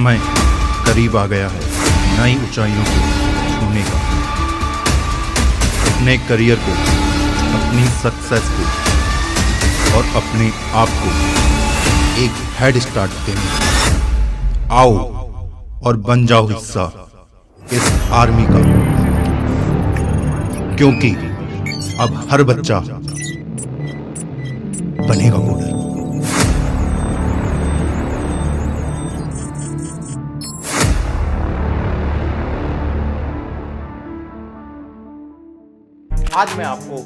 समय करीब आ गया है नई ऊंचाइयों को छूने का, अपने करियर को, अपनी सक्सेस को और अपने आप को एक हेड स्टार्ट देने का। आओ और बन जाओ हिस्सा इस आर्मी का, क्योंकि अब हर बच्चा बनेगा कोडर। आज मैं आपको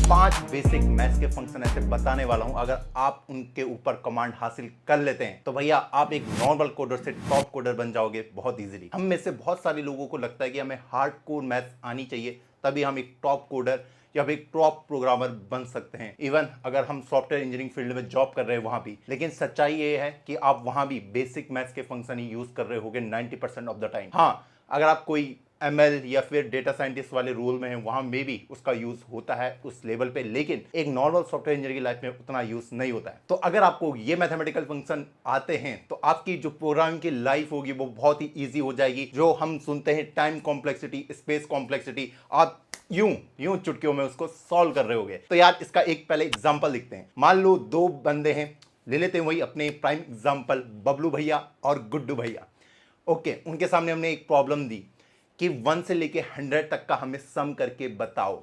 5 बेसिक मैथ्स के फंक्शन ऐसे बताने वाला हूं, अगर आप उनके ऊपर कमांड हासिल कर लेते हैं तो भैया आप एक नॉर्मल कोडर से टॉप कोडर बन जाओगे बहुत इजीली। हम में से बहुत सारे लोगों को लगता है कि हमें हार्डकोर मैथ्स आनी चाहिए तभी हम एक टॉप कोडर या फिर एक टॉप प्रोग्रामर बन सकते हैं, इवन अगर हम सॉफ्टवेयर इंजीनियरिंग फील्ड में जॉब कर रहे हैं वहां भी। लेकिन सच्चाई ये है कि आप वहां भी बेसिक मैथ्स के फंक्शन ही यूज कर रहे होगे 90% ऑफ द टाइम। हाँ, अगर आप कोई ML या फिर डेटा साइंटिस्ट वाले रोल में है वहां में भी उसका यूज होता है उस लेवल पे, लेकिन एक नॉर्मल सॉफ्टवेयर इंजीनियर की लाइफ में उतना यूज नहीं होता है। तो अगर आपको ये मैथमेटिकल फंक्शन आते हैं तो आपकी जो प्रोग्रामिंग की लाइफ होगी वो बहुत ही ईजी हो जाएगी। जो हम सुनते हैं टाइम कॉम्प्लेक्सिटी, स्पेस कॉम्प्लेक्सिटी, आप यूं चुटकियों में उसको सॉल्व कर रहे होगे। तो यार इसका एक पहले एग्जांपल लिखते हैं। मान लो दो बंदे हैं, ले लेते हैं वही अपने प्राइम एग्जांपल बबलू भैया और गुड्डू भैया। ओके, उनके सामने हमने एक प्रॉब्लम दी कि 1 से लेके 100 तक का हमें सम करके बताओ।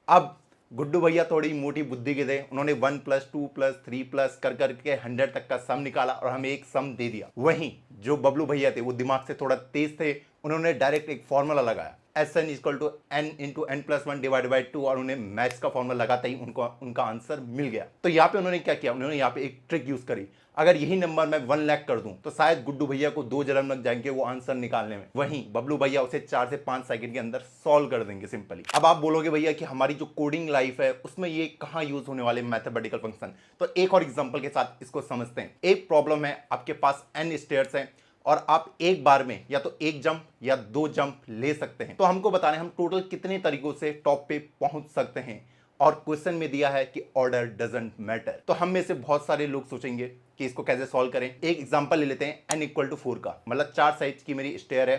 अब गुड्डू भैया थोड़ी मोटी बुद्धि के थे, उन्होंने 1 + 2 + 3 प्लस कर करके 100 तक का सम निकाला और हमें एक सम दे दिया। वहीं जो बबलू भैया थे वो दिमाग से थोड़ा तेज थे, उन्होंने डायरेक्ट एक फॉर्मूला लगाया Sn = n × n+1 / 2 और उन्हें मैथ्स का फॉर्मूला लगाते ही उनका आंसर मिल गया। तो यहाँ पे उन्होंने क्या किया, उन्होंने यहाँ पे एक ट्रिक यूज करी। अगर यही नंबर मैं 1 लाख कर दूं तो शायद गुड्डू भैया को 2 जन्म लग जाएंगे वो आंसर निकालने में, वहीं बबलू भैया उसे 4 से 5 सेकंड के अंदर सॉल्व कर देंगे सिंपली। अब आप बोलोगे भैया कि हमारी जो कोडिंग लाइफ है उसमें ये कहाँ यूज होने वाले मैथमेटिकल फंक्शन, तो एक और एग्जांपल के साथ इसको समझते हैं। एक प्रॉब्लम है, आपके पास n स्टेयर्स हैं और आप एक बार में या तो एक जंप या 2 जंप ले सकते हैं। तो हमको बताना है हम टोटल कितने तरीकों से टॉप पे पहुंच सकते हैं, और क्वेश्चन में दिया है कि ऑर्डर डजंट मैटर। तो हम में से बहुत सारे लोग सोचेंगे कि इसको कैसे सॉल्व करें। एक एग्जांपल ले लेते हैं n = 4 का, मतलब 4 साइज की मेरी स्टेयर है,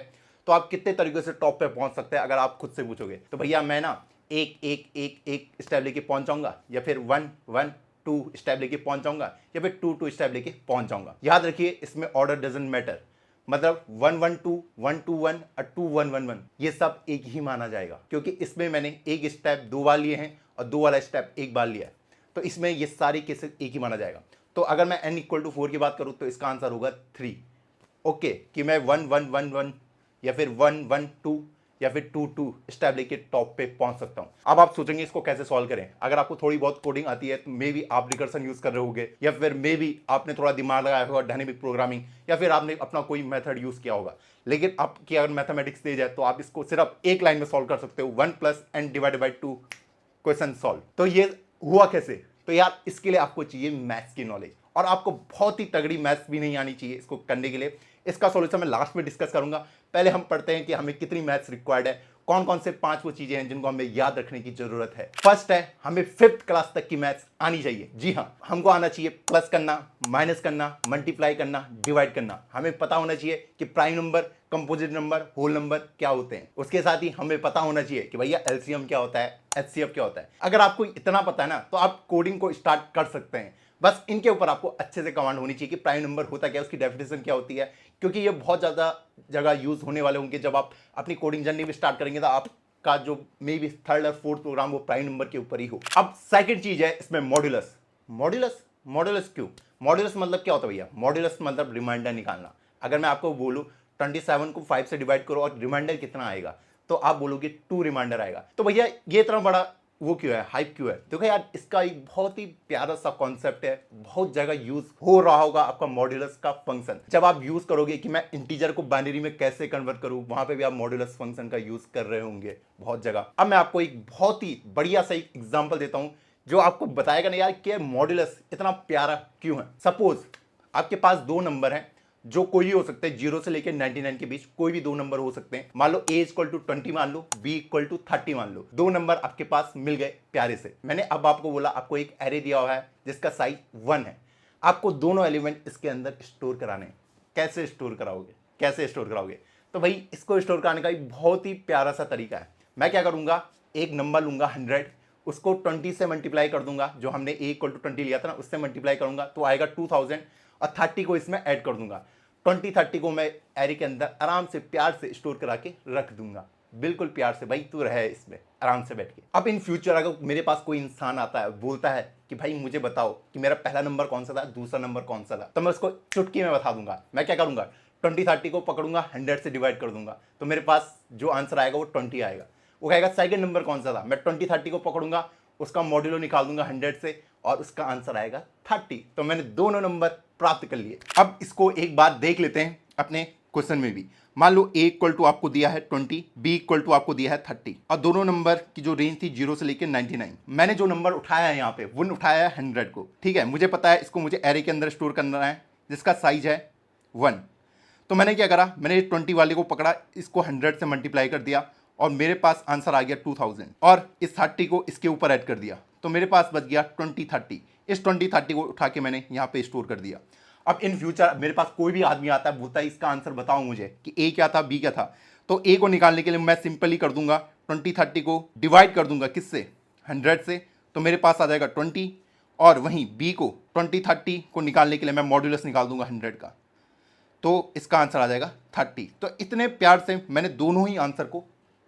तो आप कितने तरीकों से टॉप पे पहुंच सकते हैं अगर आप खुद से पूछोगे। तो भैया मैं ना एक स्टेप लेके पहुंच जाऊंगा, या फिर 1 1 2 स्टेप लेके पहुंच जाऊंगा, या फिर 2 2 स्टेप लेके पहुंच जाऊंगा। याद रखिए इसमें ऑर्डर डजंट मैटर, मतलब 1 1 2 1 2 1 और 2 1 1 1 ये सब एक ही माना जाएगा, क्योंकि इसमें मैंने एक स्टेप 2 बार लिए हैं और 2 वाला स्टेप एक बार लिया है, तो इसमें ये सारी केसेस एक ही माना जाएगा। तो अगर मैं n = 4 की बात करूं तो इसका आंसर होगा 3। ओके, कि मैं 1 1 1 1 या फिर 1 1 2 या फिर 2 2 स्टेप लेके टॉप पे पहुंच सकता हूं। अब आप सोचेंगे इसको कैसे सॉल्व करें। अगर आपको थोड़ी बहुत कोडिंग आती है तो मे बी आप रिकर्सन यूज कर रहे होगे, या फिर मे बी आपने थोड़ा दिमाग लगाया होगा डायनेमिक प्रोग्रामिंग, या फिर आपने अपना कोई मेथड यूज किया होगा। लेकिन आपकी अगर मैथमेटिक्स तेज है तो आप इसको सिर्फ एक लाइन में सॉल्व कर सकते हो, 1 + n / 2 क्वेश्चन सॉल्व। तो ये हुआ कैसे, तो यार इसके लिए आपको चाहिए मैथ्स की नॉलेज, और आपको बहुत ही तगड़ी मैथ्स भी नहीं आनी चाहिए इसको करने के लिए। इसका सॉल्यूशन मैं लास्ट में डिस्कस करूंगा। पहले हम पढ़ते हैं कि हमें कितनी मैथ्स रिक्वायर्ड है, कौन कौन से 5 वो चीजें हैं जिनको हमें याद रखने की जरूरत है। फर्स्ट है, हमें 5th क्लास तक की मैथ्स आनी चाहिए। जी हाँ, हमको आना चाहिए प्लस करना, माइनस करना, मल्टीप्लाई करना, डिवाइड करना। हमें पता होना चाहिए कि prime number, composite number, whole number क्या होते हैं। उसके साथ ही हमें पता होना चाहिए कि भैया एलसीएम क्या होता है, एचसीएफ क्या होता है। अगर आपको इतना पता है ना तो आप कोडिंग को स्टार्ट कर सकते हैं। बस इनके ऊपर आपको अच्छे से कमांड होनी चाहिए कि प्राइम नंबर होता क्या है, उसकी डेफिनेशन क्या होती है, क्योंकि ये बहुत ज़्यादा जगह यूज होने वाले होंगे। जब आप अपनी कोडिंग जर्नी भी स्टार्ट करेंगे तो आपका जो मे बी 3rd और 4th प्रोग्राम वो प्राइम नंबर के ऊपर ही हो। अब सेकंड चीज है इसमें मॉड्यूलस। मॉड्यूलस क्यों? मॉड्यूलस मतलब क्या होता है भैया? मॉड्यूलस मतलब रिमाइंडर निकालना। अगर मैं आपको बोलूं 27 को 5 से डिवाइड करो और रिमाइंडर कितना आएगा, तो आप बोलोगे 2 रिमाइंडर आएगा। तो भैया ये इतना बड़ा वो क्यों है, हाइप क्यों है? देखो यार, इसका एक बहुत ही प्यारा सा कॉन्सेप्ट है, बहुत जगह यूज हो रहा होगा आपका मॉड्यूलस का फंक्शन। जब आप यूज करोगे कि मैं इंटीजर को बाइनरी में कैसे कन्वर्ट करूं, वहां पे भी आप मॉड्यूलस फंक्शन का यूज कर रहे होंगे बहुत जगह। अब मैं आपको एक बहुत ही बढ़िया सा एक एग्जांपल देता हूं जो आपको बताएगा ना यार कि मॉड्यूलस इतना प्यारा क्यों है। सपोज आपके पास 2 नंबर हैं जो कोई भी हो सकते हैं, 0 से लेकर 99 के बीच कोई भी 2 नंबर हो सकते हैं। मान लो a = 20 मान लो, b = 30 मान लो। 2 नंबर आपके पास मिल गए प्यारे से। मैंने अब आपको बोला, आपको एक एरे दिया हुआ है जिसका साइज 1 है। आपको दोनों एलिमेंट इसके अंदर स्टोर कराने हैं। कैसे स्टोर कराओगे? कैसे स्टोर कराओगे? तो भाई इसको स्टोर कराने का एक बहुत ही प्यारा सा तरीका है। मैं क्या करूंगा, एक नंबर लूंगा 100, उसको 20 से मल्टीप्लाई कर दूंगा, जो हमने a इक्वल टू 20 लिया था ना, उससे मल्टीप्लाई करूंगा तो आएगा 2000, और 30 को इसमें ऐड कर दूंगा। 20-30 को मैं एरे के अंदर आराम से प्यार से स्टोर करा के रख दूंगा, बिल्कुल प्यार से। भाई तू रहे इसमें आराम से बैठ के। अब इन फ्यूचर अगर मेरे पास कोई इंसान आता है, बोलता है कि भाई मुझे बताओ कि मेरा पहला नंबर कौन सा था, दूसरा नंबर कौन सा था, तो मैं उसको चुटकी में बता दूंगा। मैं क्या करूंगा, 20-30 को पकड़ूंगा, 100 से डिवाइड कर दूंगा, तो मेरे पास जो आंसर आएगा वो 20 आएगा। वो कहेगा सेकंड नंबर कौन सा था, मैं 20-30 को पकड़ूंगा, उसका मॉड्यूलो निकाल दूंगा 100 से, और उसका आंसर आएगा 30। तो मैंने दोनों नंबर प्राप्त कर लिए। अब इसको एक बार देख लेते हैं अपने क्वेश्चन में भी। मान लो a इक्वल टू आपको दिया है 20, b इक्वल टू आपको दिया है 30, और दोनों नंबर की जो रेंज थी 0 से लेकर 99। मैंने जो नंबर उठाया है यहाँ पे वो उठाया है 100 को, ठीक है। मुझे पता है इसको मुझे एरे के अंदर स्टोर करना है, जिसका साइज है 1। तो मैंने क्या करा, मैंने 20 वाले को पकड़ा, इसको 100 से मल्टीप्लाई कर दिया, और मेरे पास आंसर आ गया 2000, और इस 30 को इसके ऊपर ऐड कर दिया, तो मेरे पास बच गया 20-30। इस 20-30 को उठा के मैंने यहाँ पे स्टोर कर दिया। अब इन फ्यूचर मेरे पास कोई भी आदमी आता है, बोलता है इसका आंसर बताओ मुझे कि ए क्या था, बी क्या था, तो ए को निकालने के लिए मैं सिंपली कर दूंगा 20-30 को डिवाइड कर दूंगा किससे, 100 से, तो मेरे पास आ जाएगा 20। और वहीं बी को 20-30 को निकालने के लिए मैं मॉड्यूलस निकाल दूंगा 100 का, तो इसका आंसर आ जाएगा 30। तो इतने प्यार से मैंने दोनों ही आंसर को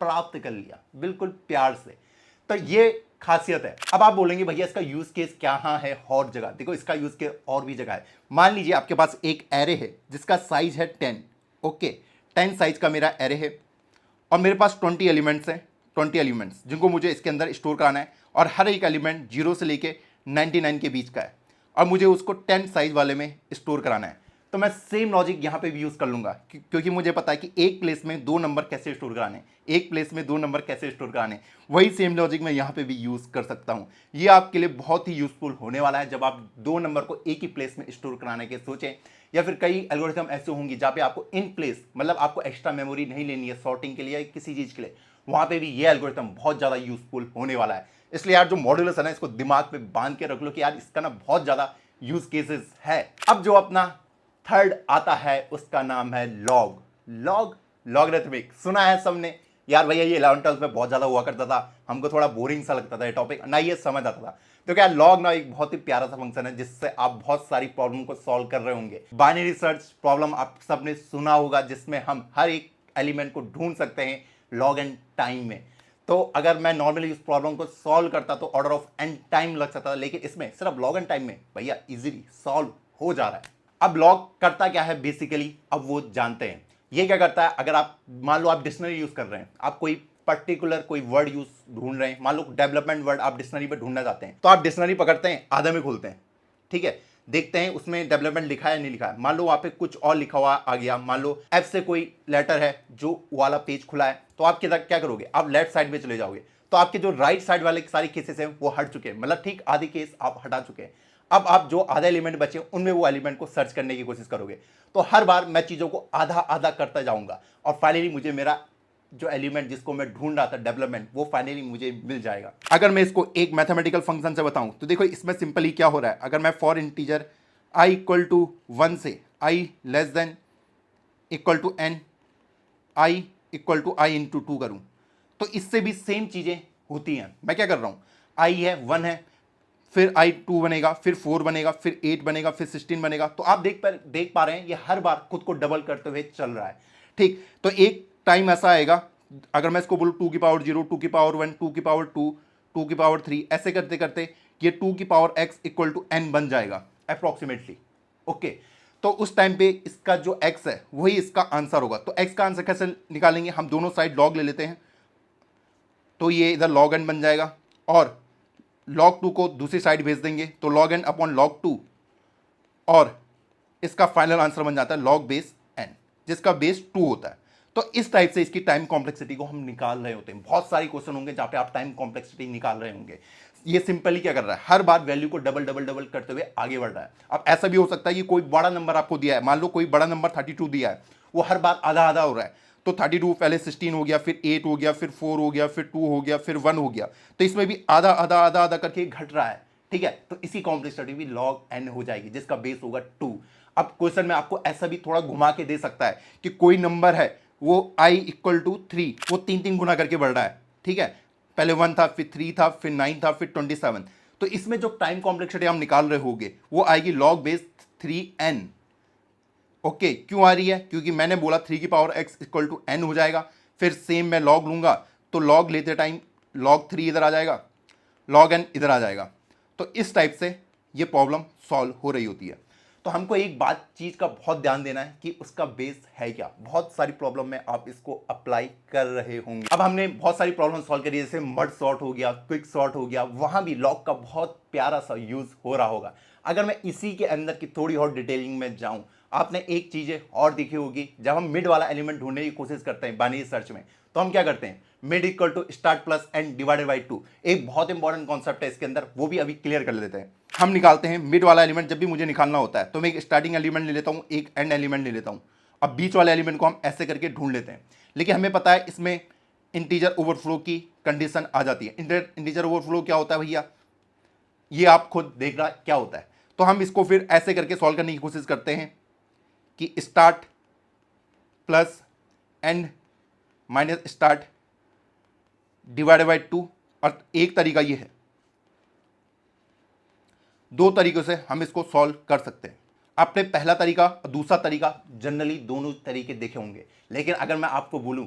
प्राप्त कर लिया, बिल्कुल प्यार से। तो ये खासियत है। अब आप बोलेंगे भैया इसका यूज केस क्या है और जगह, देखो इसका यूज केस और भी जगह है। मान लीजिए आपके पास एक एरे है जिसका साइज है 10, ओके, 10 साइज का मेरा एरे है, और मेरे पास 20 एलिमेंट्स हैं, 20 एलिमेंट्स जिनको मुझे इसके अंदर स्टोर कराना है, और हर एक एलिमेंट 0 से लेके 99 के बीच का है, और मुझे उसको 10 साइज वाले में स्टोर कराना है। तो मैं सेम लॉजिक यहाँ पे भी यूज़ कर लूँगा, क्योंकि मुझे पता है कि एक प्लेस में 2 नंबर कैसे स्टोर कराने, एक प्लेस में 2 नंबर कैसे स्टोर कराने, वही सेम लॉजिक मैं यहाँ पे भी यूज़ कर सकता हूँ। ये आपके लिए बहुत ही यूज़फुल होने वाला है जब आप 2 नंबर को एक ही प्लेस में स्टोर कराने के सोचें, या फिर कई एल्गोरिथम ऐसे होंगे जहाँ पे आपको इन प्लेस, मतलब आपको एक्स्ट्रा मेमोरी नहीं लेनी है सॉर्टिंग के लिए या किसी चीज़ के लिए, वहाँ पे भी ये एल्गोरिथम बहुत ज़्यादा यूज़फुल होने वाला है। इसलिए यार जो मॉड्यूलस है ना, इसको दिमाग में बांध के रख लो कि यार इसका ना बहुत ज़्यादा यूज केसेस है। अब जो अपना थर्ड आता है उसका नाम है लॉग। लॉगरिथमिक सुना है सबने यार, भैया ये 11th-12th में बहुत ज्यादा हुआ करता था, हमको थोड़ा बोरिंग सा लगता था ये टॉपिक, ना ये समझ आता था। तो क्या लॉग ना एक बहुत ही प्यारा सा फंक्शन है जिससे आप बहुत सारी प्रॉब्लम को सॉल्व कर रहे होंगे। बाइनरी सर्च प्रॉब्लम आप सबने सुना होगा, जिसमें हम हर एक एलिमेंट को ढूंढ सकते हैं लॉग एंड टाइम में। तो अगर मैं नॉर्मली उस प्रॉब्लम को सॉल्व करता तो ऑर्डर ऑफ एन टाइम लग सकता था, लेकिन इसमें सिर्फ लॉग एंड टाइम में भैया इजीली सॉल्व हो जा रहा है। अब लॉग करता क्या है बेसिकली, अब वो जानते हैं। ये क्या करता है, अगर आप मान लो आप डिक्शनरी यूज कर रहे हैं, आप कोई पर्टिकुलर कोई वर्ड यूज ढूंढ रहे हैं, मान लो डेवलपमेंट वर्ड आप डिक्शनरी में ढूंढना चाहते हैं, तो आप डिक्शनरी पकड़ते हैं, आधे में खोलते हैं, ठीक है, देखते हैं उसमें डेवलपमेंट लिखा है नहीं लिखा है। मान लो वहां पे कुछ और लिखा हुआ आ गया, मान लो एफ से कोई लेटर है जो वाला पेज खुला है, तो आप क्या करोगे, आप लेफ्ट साइड में चले जाओगे, तो आपके जो राइट साइड वाले सारी केसेस हैं वो हट चुके हैं, मतलब ठीक आधी केस आप हटा चुके हैं। अब आप जो आधे एलिमेंट बचे उनमें वो एलिमेंट को सर्च करने की कोशिश करोगे। तो हर बार मैं चीज़ों को आधा आधा करता जाऊंगा, और फाइनली मुझे मेरा जो एलिमेंट जिसको मैं ढूंढ रहा था डेवलपमेंट, वो फाइनली मुझे मिल जाएगा। अगर मैं इसको एक मैथमेटिकल फंक्शन से बताऊं तो देखो इसमें सिंपली क्या हो रहा है, अगर मैं for integer i equal to 1 से i less than equal to n, i equal to i into 2 करूँ, तो इससे भी सेम चीज़ें होती हैं। मैं क्या कर रहा हूँ, i है 1 है, फिर i 2 बनेगा, फिर 4 बनेगा, फिर 8 बनेगा, फिर 16 बनेगा। तो आप देख पा रहे हैं ये हर बार खुद को डबल करते हुए चल रहा है, ठीक। तो एक टाइम ऐसा आएगा, अगर मैं इसको बोलूँ 2 की पावर 0, 2 की पावर 1, 2 की पावर 2, 2 की पावर 3, ऐसे करते करते ये 2 की power x equal to n बन जाएगा अप्रोक्सीमेटली, ओके। तो उस टाइम पे इसका जो x है वही इसका आंसर होगा। तो x का आंसर कैसे निकालेंगे, हम दोनों साइड log ले लेते हैं, तो ये इधर log n बन जाएगा, और log 2 को दूसरी साइड भेज देंगे तो log n अपॉन log 2, और इसका फाइनल आंसर बन जाता है log बेस n, जिसका बेस 2 होता है। तो इस टाइप से इसकी टाइम कॉम्प्लेक्सिटी को हम निकाल रहे होते हैं। बहुत सारी क्वेश्चन होंगे जहाँ पे आप टाइम कॉम्प्लेक्सिटी निकाल रहे होंगे। ये सिंपली क्या कर रहा है, हर बार वैल्यू को डबल डबल डबल करते हुए आगे बढ़ रहा है। अब ऐसा भी हो सकता है कि कोई बड़ा नंबर आपको दिया है, मान लो कोई बड़ा नंबर 32 दिया है, वो हर बार आधा आधा हो रहा है, तो 32 पहले 16 हो गया, फिर 8 हो गया, फिर 4 हो गया, फिर 2 हो गया, फिर 1 हो गया, तो इसमें भी आधा आधा आधा आधा करके घट रहा है, ठीक है। तो इसी कॉम्प्लेक्सिटी भी log n हो जाएगी, जिसका बेस होगा 2। अब क्वेश्चन में आपको ऐसा भी थोड़ा घुमा के दे सकता है कि कोई नंबर है वो i इक्वल टू 3, वो 3 गुना करके बढ़ रहा है, ठीक है। पहले 1 था, फिर 3 था, फिर 9 था, फिर 27। तो इसमें जो टाइम कॉम्प्लेक्सिटी हम निकाल रहे होंगे वो आएगी log बेस 3n। ओके, क्यों आ रही है? क्योंकि मैंने बोला 3 की power x equal to n हो जाएगा। फिर सेम मैं log लूंगा तो log लेते टाइम log 3 इधर आ जाएगा, log n इधर आ जाएगा। तो इस टाइप से ये प्रॉब्लम सॉल्व हो रही होती है। तो हमको एक बात चीज का बहुत ध्यान देना है कि उसका बेस है क्या। बहुत सारी प्रॉब्लम में आप इसको अप्लाई कर रहे होंगे। अब हमने बहुत सारी प्रॉब्लम सॉल्व करी, जैसे मर्ज सॉर्ट हो गया, क्विक सॉर्ट हो गया, वहां भी लॉग का बहुत प्यारा सा यूज हो रहा होगा। अगर मैं इसी के अंदर की थोड़ी और डिटेलिंग में जाऊं, आपने एक चीजें और देखी होगी, जब हम मिड वाला एलिमेंट ढूंढने की कोशिश करते हैं बाइनरी सर्च में, तो हम क्या करते हैं, mid equal to start plus end divided by 2। एक बहुत इंपॉर्टेंट कॉन्सेप्ट है इसके अंदर, वो भी अभी क्लियर कर लेते हैं। हम निकालते हैं मिड वाला एलिमेंट। जब भी मुझे निकालना होता है तो मैं एक स्टार्टिंग एलिमेंट ले लेता हूं, एक एंड एलिमेंट ले लेता हूं। अब बीच वाले एलिमेंट को हम ऐसे करके ढूंढ लेते हैं, लेकिन हमें पता है इसमें इंटीजर ओवरफ्लो की कंडीशन आ जाती है। इंटीजर ओवरफ्लो क्या होता है भैया, ये आप खुद देख रहा क्या होता है। तो हम इसको फिर ऐसे करके सॉल्व करने की कोशिश करते हैं कि start plus and minus start divided by 2। और एक तरीका ये है, दो तरीकों से हम इसको सॉल्व कर सकते हैं। आपने पहला तरीका और दूसरा तरीका जनरली दोनों तरीके देखे होंगे, लेकिन अगर मैं आपको बोलूं,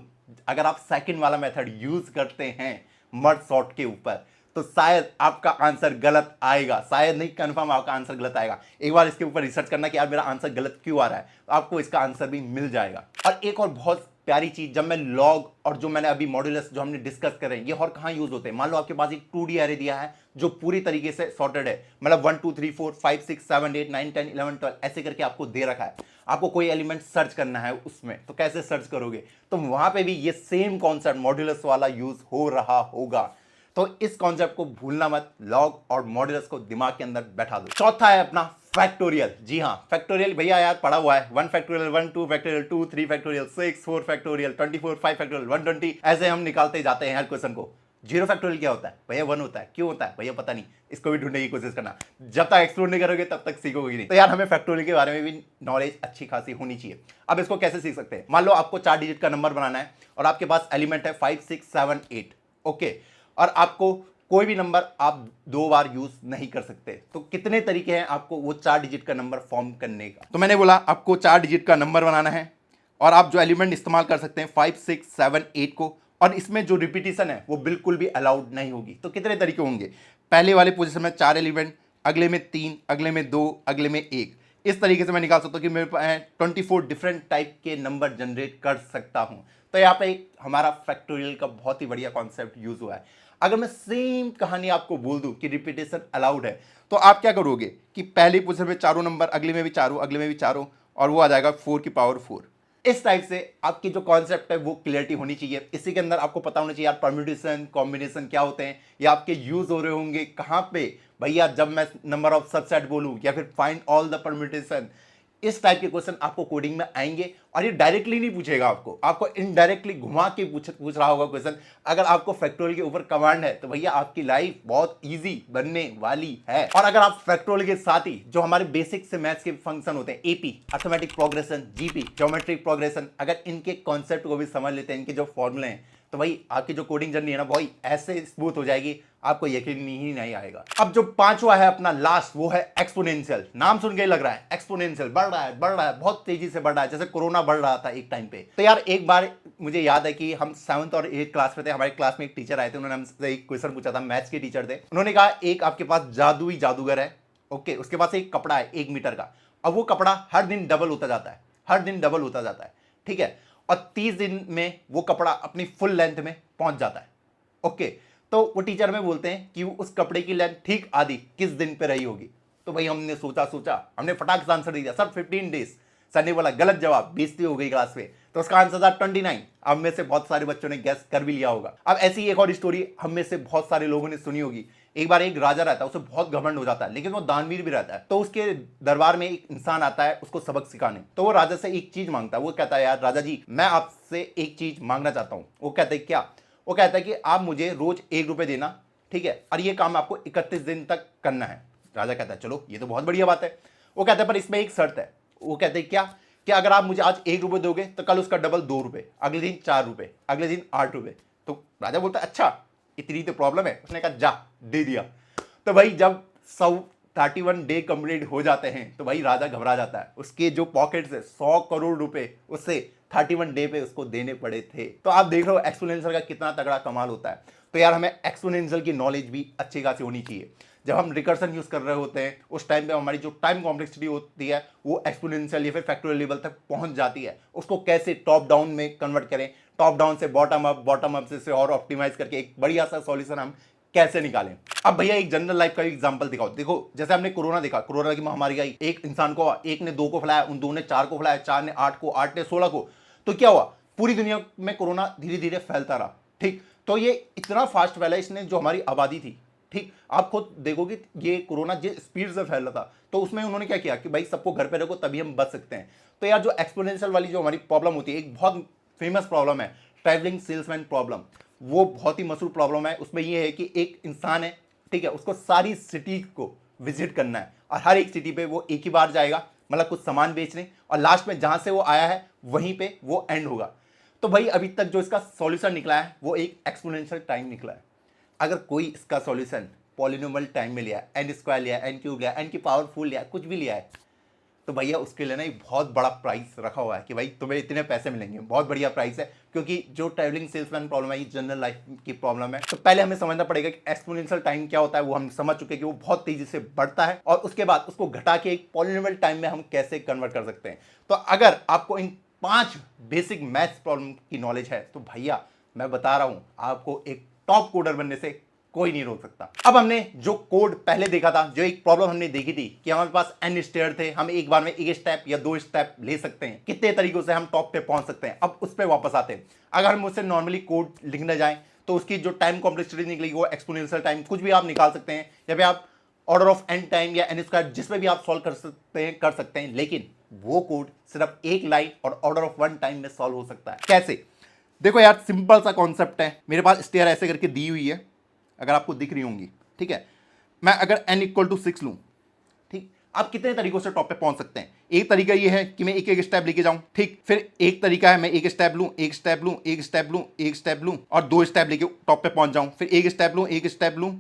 अगर आप सेकंड वाला मेथड यूज करते हैं मर्ज सॉर्ट के ऊपर, तो शायद आपका आंसर गलत आएगा। शायद नहीं, कंफर्म आपका आंसर गलत आएगा। एक बार इसके ऊपर रिसर्च करना कि यार मेरा आंसर गलत क्यों आ रहा है, तो आपको इसका आंसर भी मिल जाएगा। और एक और बहुत प्यारी चीज, जब मैं लॉग और जो मैंने अभी मॉड्यूलस जो हमने डिस्कस कर रहे हैं, ये और कहां यूज होते हैं। मान लो आपके पास एक 2D एरे दिया है जो पूरी तरीके से सॉर्टेड है, मतलब 1 2 3 4 5 6 7 8 9 10 11 12 ऐसे करके आपको दे रखा है। आपको कोई एलिमेंट सर्च करना है उसमें, तो कैसे सर्च करोगे, तो वहां पे भी ये सेम कॉन्सेप्ट मॉड्यूलस वाला यूज हो रहा होगा। तो इस कॉन्सेप्ट को भूलना मत, लॉग और मॉड्यूलस को दिमाग के अंदर बैठा दो। चौथा है अपना फैक्टोरियल। जी हाँ, फैक्टोरियल भैया यार पढ़ा हुआ है, 1 factorial 1 2 factorial 2 3 factorial 6 4 factorial 24 5 factorial 120, ऐसे हम निकालते जाते हैं हर क्वेश्चन को। 0 फैक्टोरियल क्या होता है भैया, 1 होता है। क्यों होता है भैया, पता नहीं, इसको भी ढूंढने की कोशिश करना। जब तक एक्सप्लोर नहीं करोगे तब तक सीखोगे नहीं। तो यार हमें फैक्टोरियल के बारे में भी नॉलेज अच्छी खासी होनी चाहिए। अब इसको कैसे सीख सकते हैं, मान लो आपको 4 डिजिट का नंबर बनाना है और आपके पास एलिमेंट है 5 6 7 8, ओके, और आपको कोई भी नंबर आप 2 बार यूज नहीं कर सकते। तो कितने तरीके हैं आपको वो 4 डिजिट का नंबर फॉर्म करने का। तो मैंने बोला आपको 4 डिजिट का नंबर बनाना है और आप जो एलिमेंट इस्तेमाल कर सकते हैं 5 6 7 8 को, और इसमें जो रिपीटिशन है वो बिल्कुल भी अलाउड नहीं होगी। तो कितने तरीके होंगे, पहले वाले पोजीशन में 4 एलिमेंट, अगले में 3, अगले में 2, अगले में 1। इस तरीके से मैं निकाल सकता हूँ कि मेरे पास 24 डिफरेंट टाइप के नंबर जनरेट कर सकता हूँ। तो यहाँ पे हमारा फैक्टोरियल का बहुत ही बढ़िया कॉन्सेप्ट यूज हुआ है। अगर मैं सेम कहानी आपको बोल दूं कि रिपीटेशन अलाउड है, तो आप क्या करोगे कि पहले पोजीशन में चारों नंबर, अगले में भी चारों, अगले में भी चारों, और वो आ जाएगा 4 की पावर 4। इस टाइप से आपकी जो कॉन्सेप्ट है वो क्लियरिटी होनी चाहिए। इसी के अंदर आपको पता होना चाहिए यार परम्यूटेशन कॉम्बिनेशन क्या होते हैं, या आपके यूज हो रहे होंगे कहाँ पे भैया, जब मैं नंबर ऑफ सबसेट बोलूं या फिर फाइंड ऑल द परम्यूटेशन। इस टाइप के क्वेश्चन आपको कोडिंग में आएंगे, और ये डायरेक्टली नहीं पूछेगा आपको इनडायरेक्टली घुमा के पूछ रहा होगा क्वेश्चन। अगर आपको फैक्टोरियल के ऊपर कमांड है तो भैया आपकी लाइफ बहुत इजी बनने वाली है। और अगर आप फैक्टोरियल के साथ ही जो हमारे बेसिक से मैथ्स के फंक्शन होते हैं, AP arithmetic progression, GP geometric progression, अगर इनके कॉन्सेप्ट को भी समझ लेते हैं, इनके जो फॉर्मूले हैं, तो भाई आपकी जो कोडिंग जर्नी है ना भाई ऐसे स्मूथ हो जाएगी, आपको यकीन ही नहीं आएगा। अब जो पांचवा है अपना लास्ट, वो है एक्सपोनेंशियल। नाम सुन के ही लग रहा है एक्सपोनेंशियल, बढ़ रहा है बहुत तेजी से बढ़ रहा है, जैसे कोरोना बढ़ रहा था एक टाइम पे। तो यार एक बार मुझे याद है कि हम 7th और 8th क्लास में थे, हमारे क्लास में एक टीचर आए थे, उन्होंने हमसे एक क्वेश्चन पूछा था, मैथ्स के टीचर थे। उन्होंने कहा एक आपके पास जादुई जादूगर है, ओके, उसके पास एक कपड़ा है 1 मीटर का, अब वो कपड़ा हर दिन डबल होता जाता है, हर दिन डबल होता जाता है, ठीक है, और 30 दिन में वो कपड़ा अपनी फुल लेंथ में पहुंच जाता है, ओके। तो वो टीचर में बोलते हैं कि उस कपड़े की लेंथ ठीक आधी किस दिन पे रही होगी। तो भाई हमने सोचा, हमने फटाक से आंसर दिया, सर 15 डेज। सर ने बोला गलत जवाब, बेइज्जती हो गई क्लास में। तो उसका आंसर था 29। अब में से बहुत सारे बच्चों ने गैस कर भी लिया होगा। अब ऐसी एक और स्टोरी हम में से बहुत सारे लोगों ने सुनी होगी। एक बार एक राजा रहता है, उसे बहुत घमंड हो जाता है, लेकिन वो दानवीर भी रहता है। तो उसके दरबार में एक इंसान आता है उसको सबक सिखाने। तो वो राजा से एक चीज मांगता है, वो कहता है यार राजा जी मैं आपसे एक चीज मांगना चाहता हूं। वो कहता है क्या? वो कहता है कि आप मुझे रोज 1 रुपए देना, ठीक है, और ये काम आपको 31 दिन तक करना है। राजा कहता है चलो ये तो बहुत बढ़िया बात है। वो कहता है पर इसमें एक शर्त है। वो कहते हैं क्या कि अगर आप मुझे आज 1 रुपये दोगे तो कल उसका डबल 2 रुपये, अगले दिन 4 रुपये, अगले दिन 8 रुपये। तो राजा बोलता अच्छा इतनी तो प्रॉब्लम है। उसने कहा जा दे दिया। तो भाई जब 31 डे कंप्लीट हो जाते हैं तो भाई राजा घबरा जाता है। उसके जो पॉकेट से 100 करोड़ रुपए उससे 31 डे पे उसको देने पड़े थे। तो आप देख रहे हो एक्सपोनेंशियल का कितना तगड़ा कमाल होता है। तो यार हमें एक्सपोनेंशियल की नॉलेज भी अच्छी खासी होनी चाहिए। जब हम रिकर्सन यूज कर रहे होते हैं उस टाइम पे हमारी जो टाइम कॉम्प्लेक्सिटी होती है वो एक्सपोनेंशियल या फिर फैक्टोरियल लेवल तक पहुंच जाती है। उसको कैसे टॉप डाउन में कन्वर्ट करें, टॉप डाउन से बॉटम अप से और ऑप्टिमाइज करके एक बढ़िया सा सॉल्यूशन हम कैसे निकालें। अब भैया एक जनरल लाइफ का एग्जांपल दिखाओ। देखो जैसे हमने कोरोना देखा, कोरोना की महामारी आई, एक इंसान को, एक ने 2 को फैलाया, उन 2 ने 4 को फैलाया, 4 ने 8 को, 8 ने 16 को। तो क्या हुआ, पूरी दुनिया में कोरोना धीरे धीरे फैलता रहा। ठीक, तो ये इतना फास्ट फैला इसने जो हमारी आबादी थी। ठीक, आप खुद देखोगे ये कोरोना जिस स्पीड से फैल रहा था तो उसमें उन्होंने क्या किया कि भाई सबको घर पे रखो तभी हम बच सकते हैं। तो यार जो एक्सपोनेंशियल वाली जो हमारी प्रॉब्लम होती है, एक बहुत फेमस प्रॉब्लम है ट्रैवलिंग सेल्समैन प्रॉब्लम। वो बहुत ही मशहूर प्रॉब्लम है। उसमें ये है कि एक इंसान है, ठीक है, उसको सारी सिटी को विजिट करना है और हर एक सिटी पे वो एक ही बार जाएगा, मतलब कुछ सामान बेचने, और लास्ट में जहां से वो आया है वहीं पे वो एंड होगा। तो भाई अभी तक जो इसका सॉल्यूशन निकला है वो एक एक्सपोनेंशियल टाइम निकला है। अगर कोई इसका सॉल्यूशन पॉलिनोमियल टाइम में लिया, n स्क्वायर लिया, n क्यूब लिया, n की पावरफुल लिया, कुछ भी लिया है, तो भैया उसके लिए ना एक बहुत बड़ा प्राइस रखा हुआ है कि भाई तुम्हें इतने पैसे मिलेंगे। बहुत बढ़िया प्राइस है, क्योंकि जो ट्रैवलिंग सेल्समैन प्रॉब्लम है ये जनरल लाइफ की प्रॉब्लम है। तो पहले हमें समझना पड़ेगा कि एक्सपोनेंशियल टाइम क्या होता है। वो हम समझ चुके हैं कि वो बहुत तेजी से बढ़ता है, और उसके बाद उसको घटा के एक पॉलिनोमियल टाइम में हम कैसे कन्वर्ट कर सकते हैं। तो अगर आपको इन 5 बेसिक मैथ्स प्रॉब्लम की नॉलेज है तो भैया मैं बता रहा हूं आपको एक टॉप कोडर बनने से कोई नहीं रोक सकता। अब हमने जो कोड पहले देखा था, जो एक प्रॉब्लम हमने देखी थी कि हमारे पास n स्टेयर थे, हम एक बार में 1 स्टेप या 2 स्टेप ले सकते हैं, कितने तरीकों से हम टॉप पे पहुंच सकते हैं। अब उस पे वापस आते हैं। अगर हम उससे नॉर्मली कोड लिखने जाएं तो उसकी जो टाइम कॉम्प्लेक्सिटी निकलेगी वो एक्सपोनेंशियल टाइम कुछ भी आप निकाल सकते हैं, या फिर आप ऑर्डर ऑफ n टाइम या n स्क्वायर जिसमें भी आप सॉल्व कर सकते हैं। लेकिन वो कोड सिर्फ एक लाइन और ऑर्डर ऑफ 1 टाइम में सॉल्व हो सकता है। कैसे? देखो यार सिंपल सा कॉन्सेप्ट है। मेरे पास स्टेयर ऐसे करके दी हुई है, अगर आपको दिख रही होंगी, ठीक है। मैं अगर n = 6 लूं, ठीक, आप कितने तरीकों से टॉप पे पहुंच सकते हैं। एक तरीका ये है कि मैं एक एक स्टेप लेके जाऊं, ठीक। फिर एक तरीका है मैं एक स्टेप लूं, एक स्टेप लूं, एक स्टेप लूं, एक स्टेप लूं और 2 स्टेप लेके टॉप पे पहुंच जाऊं। फिर एक स्टेप लूं, एक स्टेप लूं,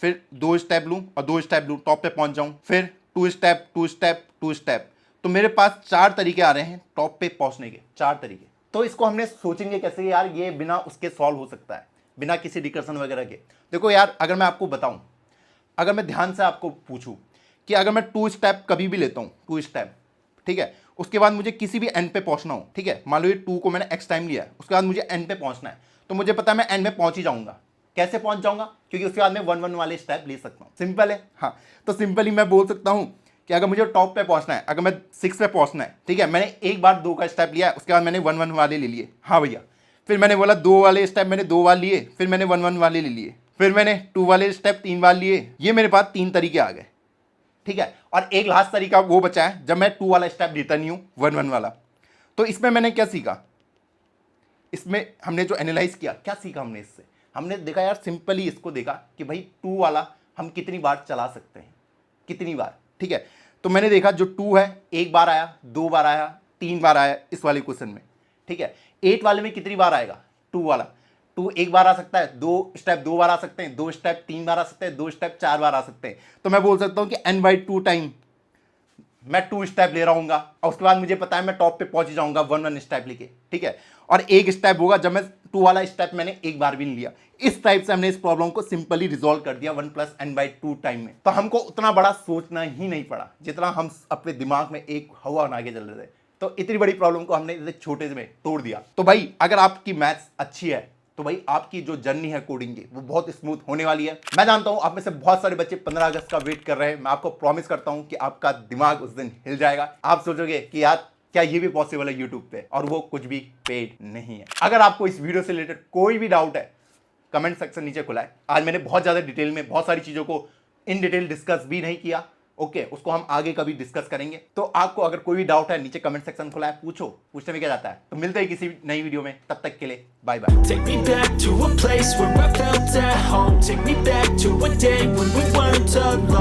फिर 2 स्टेप लूं और 2 स्टेप लूं, टॉप पे पहुंच जाऊं। फिर 2 स्टेप, 2 स्टेप, 2 स्टेप। तो मेरे पास 4 तरीके आ रहे हैं टॉप पे पहुंचने के, 4 तरीके। तो इसको हमने सोचेंगे कैसे यार, ये बिना उसके सॉल्व हो सकता है, बिना किसी रिकर्सन वगैरह के। देखो यार अगर मैं आपको बताऊं, अगर मैं ध्यान से आपको पूछूं कि अगर मैं 2 स्टेप कभी भी लेता हूं, 2 स्टेप, ठीक है, उसके बाद मुझे किसी भी एंड पे पहुंचना हो, ठीक है, मान लो ये 2 को मैंने x टाइम लिया है, उसके बाद मुझे एंड पे पहुंचना है, तो मुझे पता है मैं एंड में पहुंच ही जाऊंगा। कैसे पहुंच जाऊंगा? क्योंकि उसके बाद मैं 1 वाले स्टेप ले सकता हूं। सिंपल है। हाँ, तो सिंपली मैं बोल सकता हूं कि अगर मुझे टॉप पे पहुंचना है, अगर मैं 6 पे पहुंचना है, ठीक है, मैंने एक बार 2 का स्टेप लिया, उसके बाद मैंने 1 वाले ले लिए। हाँ भैया, फिर मैंने बोला 2 वाले स्टेप मैंने 2 बार लिए, फिर मैंने 1 वाले ले लिए, फिर मैंने 2 वाले स्टेप 3 बार लिए। ये मेरे पास 3 तरीके आ गए, ठीक है। और एक लास्ट तरीका वो बचा है जब मैं 2 वाला स्टेप लेता नहीं हूँ, 1 वाला। तो इसमें मैंने क्या सीखा, इसमें हमने जो एनालाइज किया, क्या सीखा हमने इससे? हमने देखा यार सिंपली इसको देखा कि भाई 2 वाला हम कितनी बार चला सकते हैं, कितनी बार, ठीक है। तो मैंने देखा जो 2 है, 1 बार आया, 2 बार आया, 3 बार आया इस वाले क्वेश्चन में, ठीक है। 8 वाले में कितनी बार आएगा? 2 वाला, 2 1 बार आ सकता है, 2 स्टेप 2 बार आ सकते हैं, 2 स्टेप 3 बार आ सकते हैं, 2 स्टेप 4 बार आ सकते हैं। तो मैं बोल सकता हूं कि n/2 टाइम मैं 2 स्टेप ले रहा हूँ, और उसके बाद मुझे पता है मैं टॉप पे पहुंच जाऊंगा 1 स्टेप लेके, ठीक है। और एक स्टेप होगा जब मैं 2 वाला स्टेप मैंने एक बार भी नहीं लिया। इस टाइप से हमने इस प्रॉब्लम को सिंपली रिजॉल्व कर दिया 1 + n/2 टाइम में। तो हमको उतना बड़ा सोचना ही नहीं पड़ा जितना हम अपने दिमाग में एक हवा बना के चल रहे थे। तो इतनी बड़ी प्रॉब्लम को हमने इसे छोटे से में तोड़ दिया। तो भाई अगर आपकी मैथ्स अच्छी है तो भाई आपकी जो जर्नी है कोडिंग की वो बहुत स्मूथ होने वाली है। मैं जानता हूं आप में से बहुत सारे बच्चे 15 अगस्त का वेट कर रहे हैं। मैं आपको प्रॉमिस करता हूं कि आपका दिमाग उस दिन हिल जाएगा। आप सोचोगे कि यार क्या ये भी पॉसिबल है यूट्यूब पे, और वो कुछ भी पेड नहीं है। अगर आपको इस वीडियो से रिलेटेड कोई भी डाउट है, कमेंट सेक्शन नीचे खुला है। आज मैंने बहुत ज्यादा डिटेल में बहुत सारी चीजों को इन डिटेल डिस्कस भी नहीं किया, ओके, उसको हम आगे कभी डिस्कस करेंगे। तो आपको अगर कोई भी डाउट है नीचे कमेंट सेक्शन खुला है, पूछो, पूछने में क्या जाता है। तो मिलते हैं किसी नई वीडियो में, तब तक के लिए bye bye. Take me back to a place where I felt at home. Take me back to a day when we weren't alone.